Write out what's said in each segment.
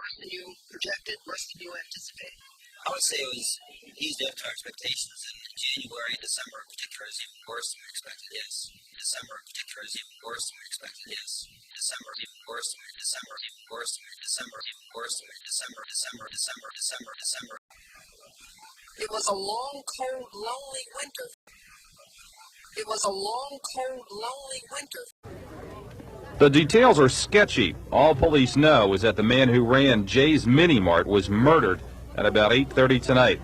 worse than you projected, worse than you anticipated? I would say it was eased up to our expectations. In January, December in particular is even worse than we expected, yes. December in particular is even worse than we expected, yes. December even worse than we December even worse than we December even worse than we December. It was a long, cold, lonely winter. It was a long, cold, lonely winter. The details are sketchy. All police know is that the man who ran Jay's Mini Mart was murdered at about 8:30 tonight.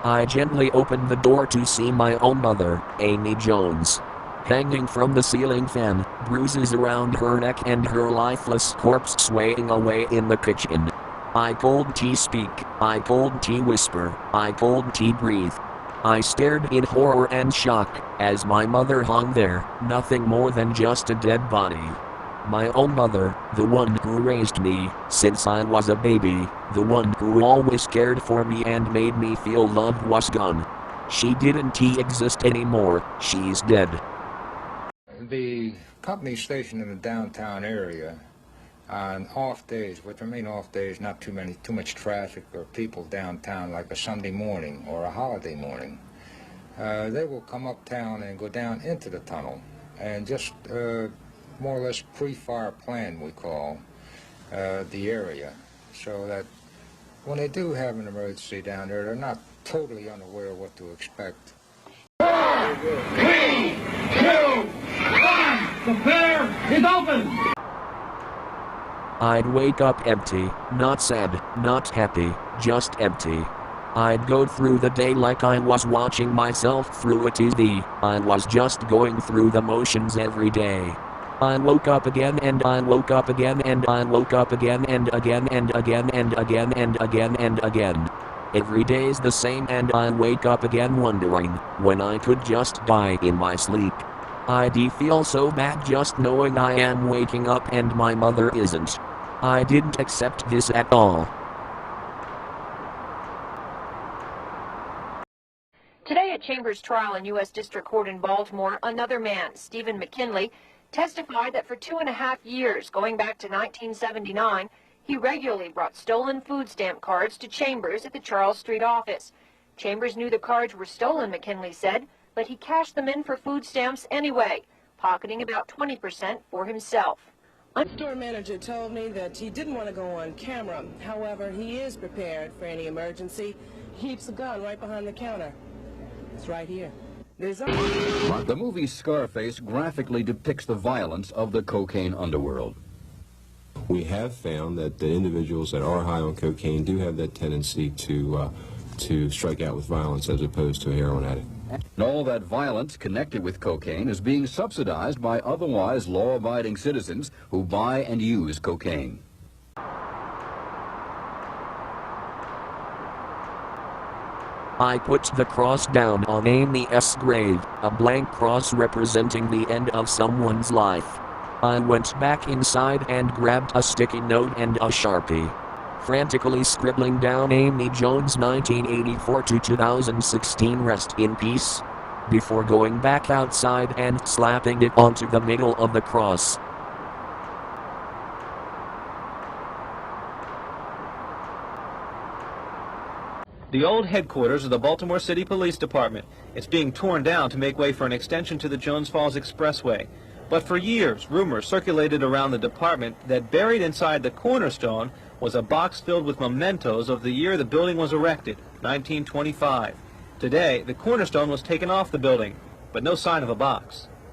I gently opened the door to see my own mother, Amy Jones. Hanging from the ceiling fan, bruises around her neck and her lifeless corpse swaying away in the kitchen. I pulled T speak, I pulled T whisper, I pulled T breathe. I stared in horror and shock as my mother hung there, nothing more than just a dead body. My own mother, the one who raised me since I was a baby, the one who always cared for me and made me feel loved, was gone. She didn't exist anymore, she's dead. The company station in the downtown area, on off days, which remain off days, not too much traffic or people downtown, like a Sunday morning or a holiday morning, they will come uptown and go down into the tunnel and just more or less pre-fire plan, we call, the area, so that when they do have an emergency down there, they're not totally unaware of what to expect. 4, 3, 2, 1, the fair is open! I'd wake up empty, not sad, not happy, just empty. I'd go through the day like I was watching myself through a TV, I was just going through the motions every day. I woke up again and I woke up again and I woke up again and again and again and again and again and again. Every day's the same and I wake up again wondering when I could just die in my sleep. I feel so bad just knowing I am waking up and my mother isn't. I didn't accept this at all. Today at Chambers' trial in U.S. District Court in Baltimore, another man, Stephen McKinley, testified that for 2.5 years, going back to 1979, he regularly brought stolen food stamp cards to Chambers at the Charles Street office. Chambers knew the cards were stolen, McKinley said, but he cashed them in for food stamps anyway, pocketing about 20% for himself. The store manager told me that he didn't want to go on camera. However, he is prepared for any emergency. He keeps a gun right behind the counter. It's right here. The movie Scarface graphically depicts the violence of the cocaine underworld. We have found that the individuals that are high on cocaine do have that tendency to strike out with violence as opposed to a heroin addict. And all that violence connected with cocaine is being subsidized by otherwise law-abiding citizens who buy and use cocaine. I put the cross down on Amy's grave, a blank cross representing the end of someone's life. I went back inside and grabbed a sticky note and a Sharpie, frantically scribbling down Amy Jones 1984 to 2016 rest in peace, before going back outside and slapping it onto the middle of the cross. The old headquarters of the Baltimore City Police Department. It's being torn down to make way for an extension to the Jones Falls Expressway. But for years, rumors circulated around the department that buried inside the cornerstone was a box filled with mementos of the year the building was erected, 1925. Today, the cornerstone was taken off the building, but no sign of a box.